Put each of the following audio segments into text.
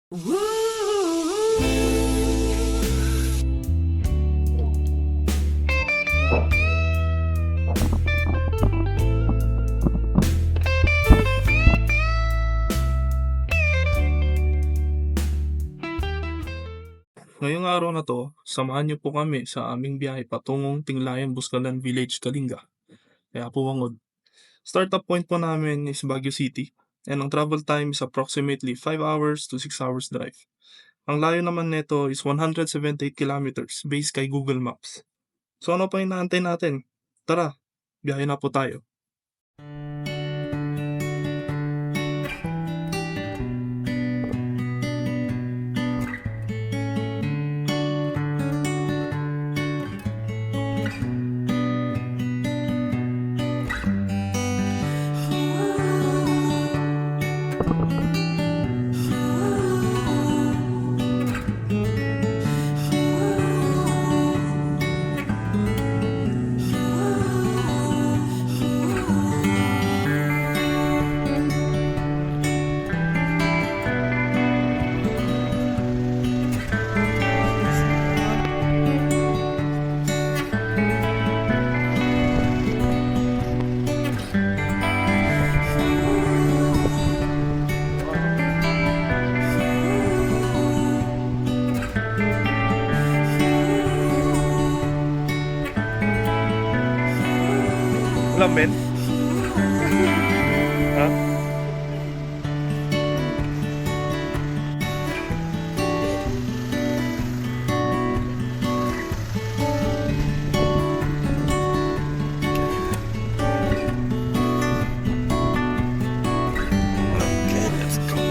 Ngayong araw na 'to, samahan niyo po kami sa aming biyahe patungong Tinglayan, Buscalan Village, Kalinga, kaya po Wangod. Startup point po namin is Baguio City and ang travel time is approximately 5 hours to 6 hours drive. Ang layo naman nito is 178 kilometers based kay Google Maps. So ano pa inaantay natin? Tara, biyahe na po tayo. Alam, Ben? Ha? Okay, let's go.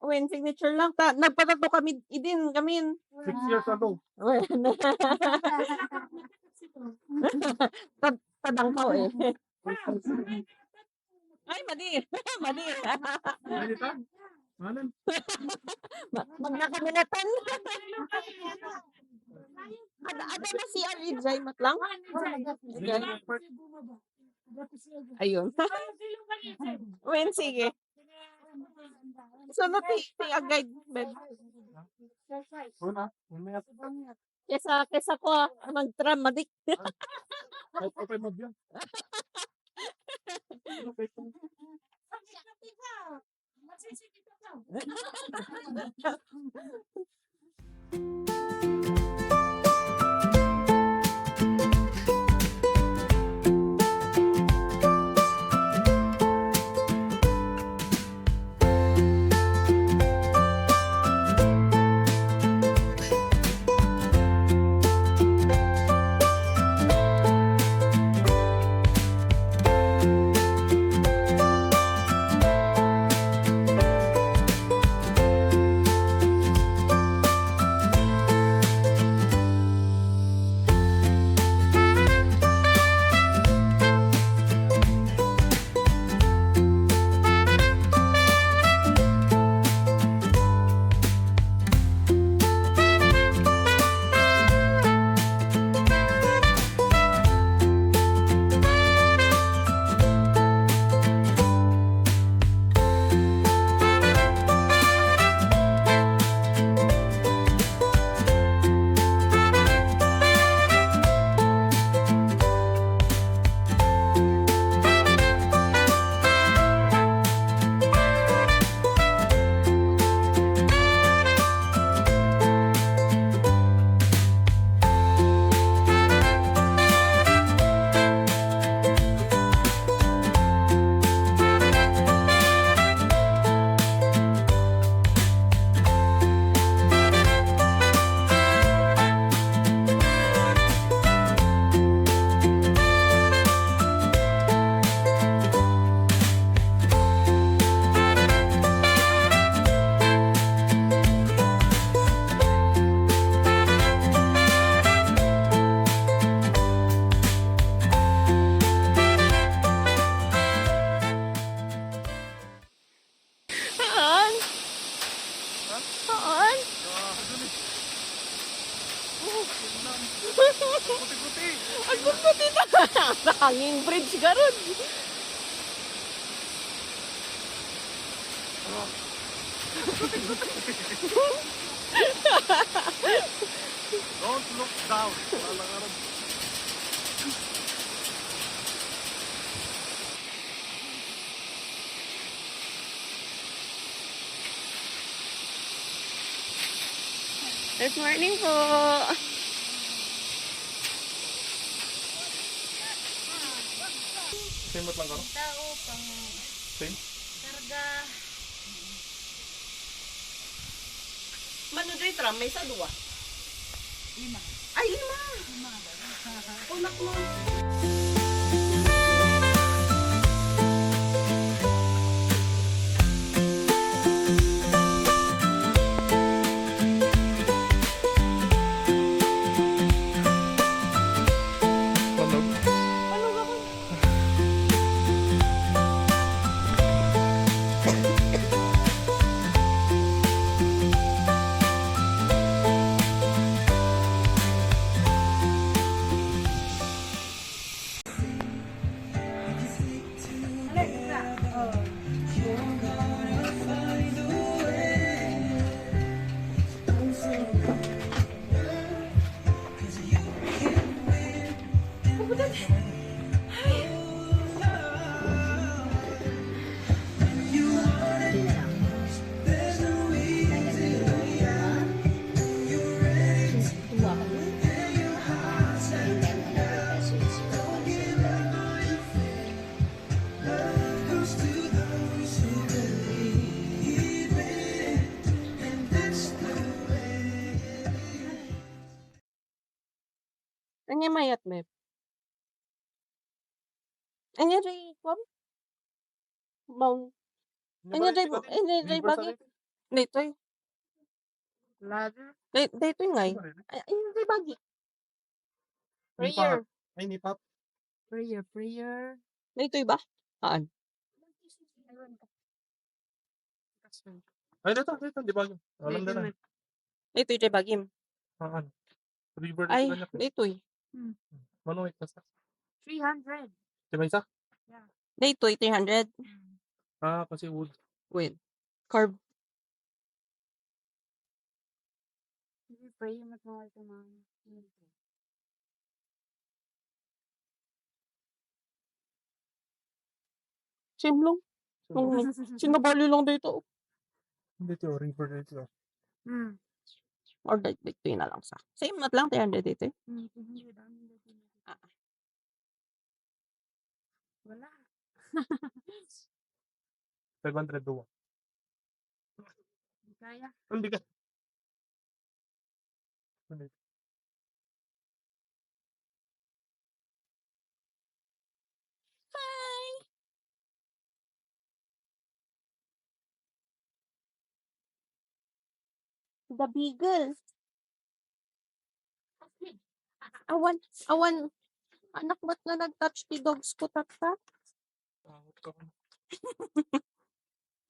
When signature lang nagpatato kami idin kamin. 6 years ago. Padangkaw eh. Ay madi. Madi. Ganita? Manan? Magnakamilatan. Ada na si Arijay matlang. Ayun. When sige. So ti guide bed. Mamaya. Kesa ko mag-tram madik. Okay mo biyan. hanging bridge garon. Don't look down. Good morning po. Simot lang ka no? Tao pang Same? karga. Mano dray tram may sa duwa. 5. Ay, 5. 5. Unak mo. Manog. Ano ba ko? Anya mayat mep. Anya dray kom? Bang. Anya dray bagi. Daytoy. Ladder. Daytoy ngay. Anya dray bagi. Prayer. Ay, ni Pap. Prayer. Daytoy ba? Haan. Ay, dito. Di ba? Alam na lang. Daytoy dray bagim. Haan. River Ay, dito ganyan. daytoy. Manuwit ka sa. 300. Di ba isa? Daytoy 300. Ah, kasi wood. Wait. Carb. Pray mo mga ito mga. Simlong. Sinabali lang dito. Dito, river dito. Or daytoy na lang sa. Same mat lang 300 dito. Wala. 500 duwa. Hindi kaya. Hindi ka. The Beagle. Awan. Anak ba't nga nag-touch the dogs ko tata?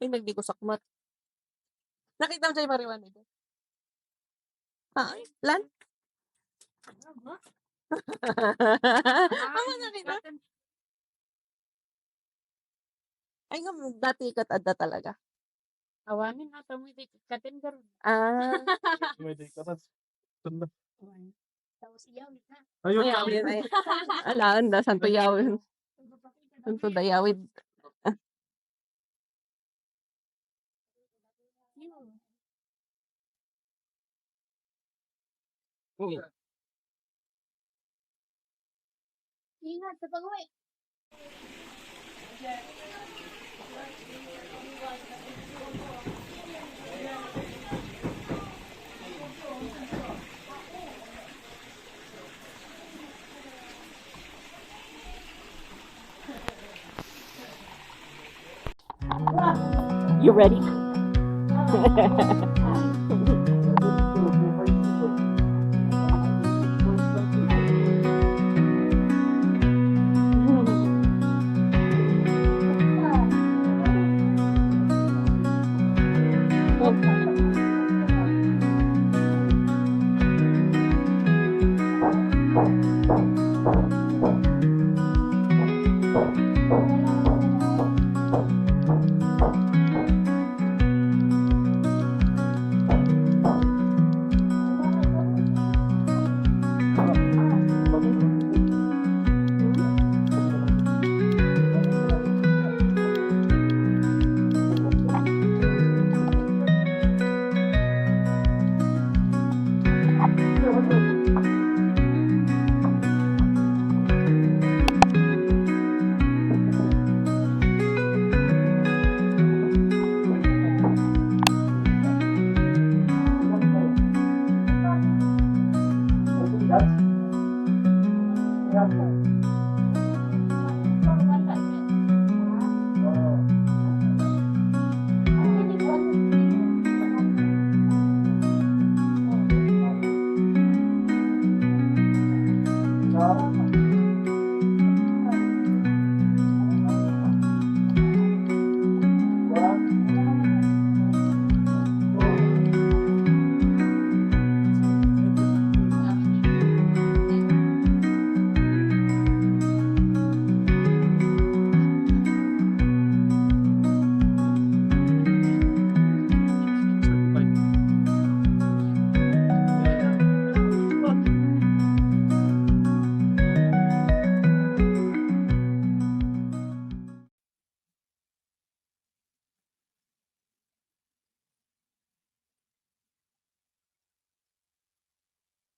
Ay, nagdi ko sakmat. Nakita mo siya yung mariwan nito? Lan? Ama nakita? Ay nga, dati ikat adda talaga. Awanin na tamoy di katin garon. Ah. May day ka ras. Tanda. Tapos iyaw na. Ayun, Ay, kami. ay. Alaan da, santo yawin. Santo dayawid. Ingat sa pag-uwi. You ready?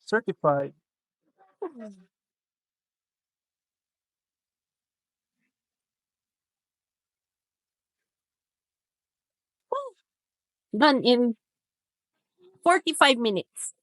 Certified. Done in 45 minutes.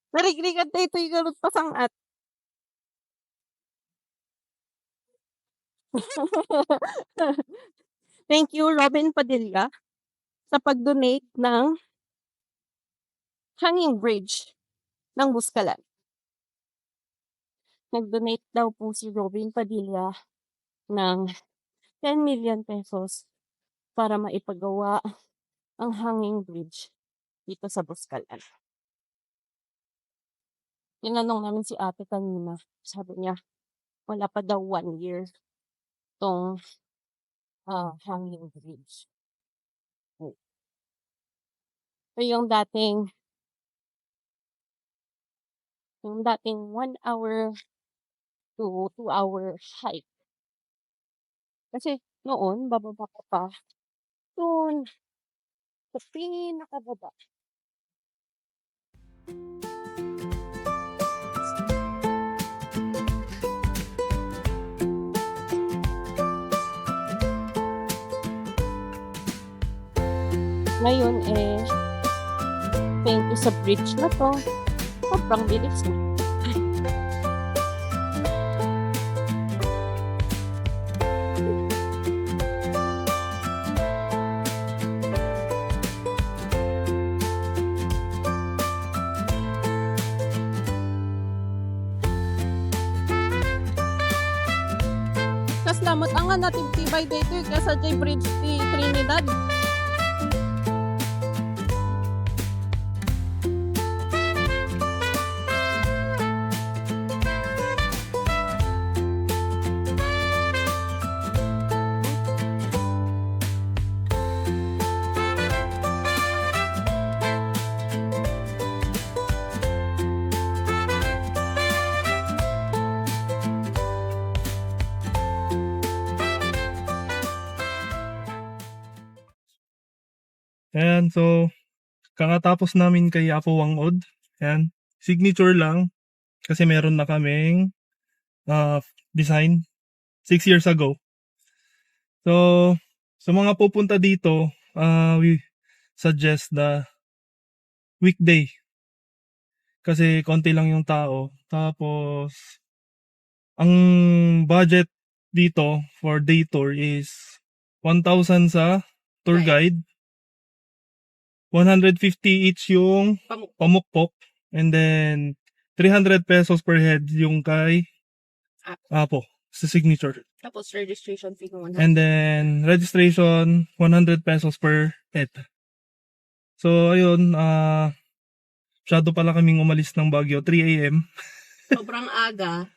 Narigrigan tayo ito yung pasangat. Thank you, Robin Padilla, sa pag-donate ng hanging bridge ng Buskalan. Nag-donate daw po si Robin Padilla ng 10 million pesos para maipagawa ang hanging bridge dito sa Buskalan. Tinanong namin si ate kanina. Sabi niya, wala pa daw 1 year tong hanging bridge. So yung dating 1 hour to 2 hour hike. Kasi noon, bababa ka pa dun sa pinakababa. Ngayon thank you sa bridge na to, sobrang bilis na. Salamat ang nga natin tibay dito kasa J Bridge di Trinidad. Ayan, so kakatapos namin kay Apo Wangod. Ayan, signature lang kasi meron na kaming design 6 years ago. So, sa mga pupunta dito, we suggest the weekday kasi konti lang yung tao. Tapos, ang budget dito for day tour is 1,000 sa tour guide, 150 each yung pamukpok, and then 300 pesos per head yung kay Apo sa signature. Tapos registration fee ng 100. And then registration 100 pesos per head. So ayun, masyado pala kaming umalis ng Baguio 3 AM. Sobrang aga.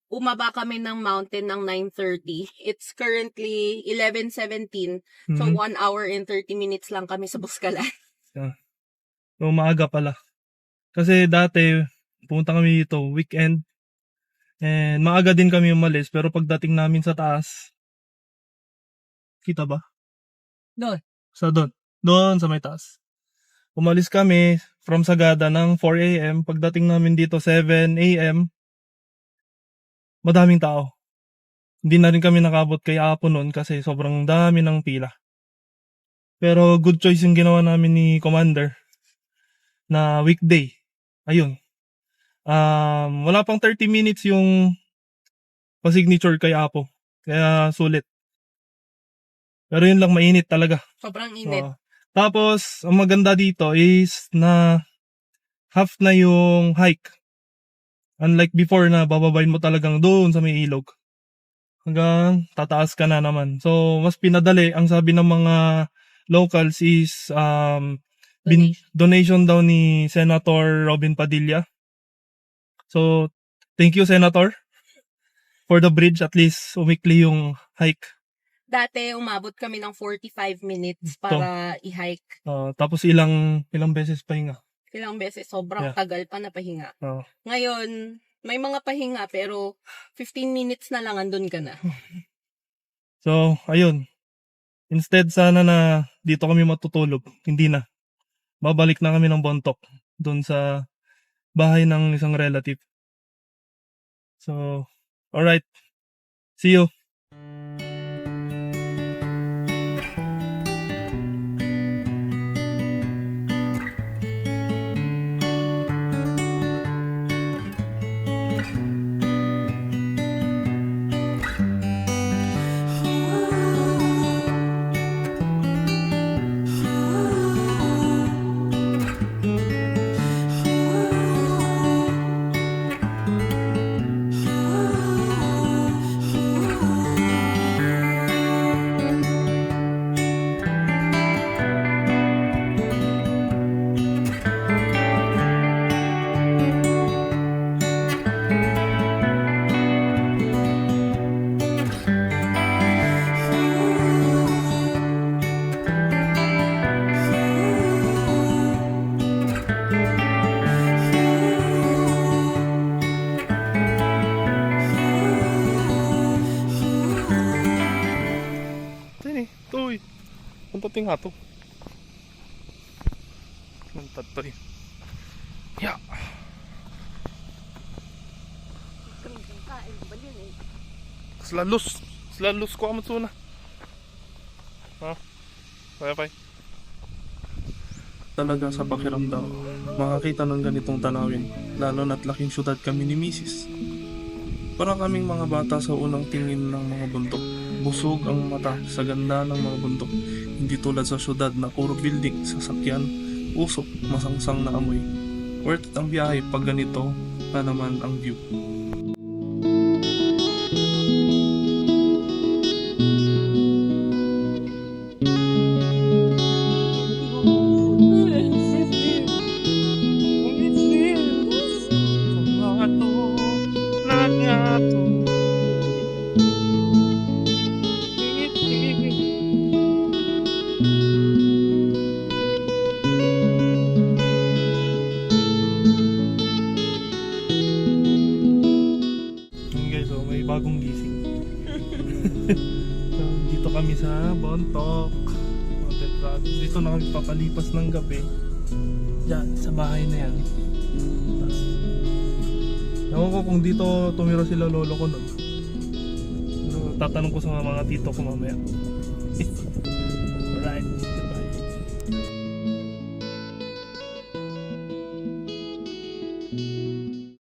Umaba kami ng mountain ng 9:30. It's currently 11:17. So, Mhm. 1 hour and 30 minutes lang kami sa Buskalan. So maaga pala. Kasi dati pumunta kami dito weekend and maaga din kami umalis pero pagdating namin sa taas, kita ba? Doon. Doon sa may taas. Umalis kami from Sagada ng 4 AM. Pagdating namin dito 7 AM, madaming tao. Hindi na rin kami nakabot kay Apo noon kasi sobrang dami ng pila. Pero good choice yung ginawa namin ni Commander na weekday. Ayun. Wala pang 30 minutes yung pa-signature kay Apo. Kaya sulit. Pero yun lang, mainit talaga. Sobrang init. Tapos, ang maganda dito is na half na yung hike. Unlike before na bababayin mo talagang doon sa may ilog. Hanggang tataas ka na naman. So, mas pinadali. Ang sabi ng mga locals is donation daw ni Senator Robin Padilla. So, thank you Senator for the bridge. At least umikli yung hike. Dati, umabot kami ng 45 minutes para i-hike. Tapos ilang beses pahinga. Ilang beses, sobrang tagal pa na pahinga. Oh. Ngayon, may mga pahinga pero 15 minutes na lang andun ka na. So, ayun. Instead sana na dito kami matutulog, hindi na. Babalik na kami ng Bontoc doon sa bahay ng isang relative. So, alright. See you. Uy, puntating nga to. Puntatay. Ya. Slalos ko amat suna. Bye. Talaga sa pakiramdam, makakita ng ganitong tanawin, lalo na't laking syudad kami ni Mrs. Para kaming mga bata sa unang tingin ng mga bundok. Busog ang mata sa ganda ng mga bundok. Hindi tulad sa syudad na puro building, sasakyan, usok, masangsang na amoy. Worth it ang biyahe pag ganito na naman ang view. dito na kami papalipas ng gabi. Diyan, sa bahay na yan. Tas, ewan ko kung dito tumira sila lolo ko nun. Pero tatanong ko sa mga tito ko mamaya. Alright.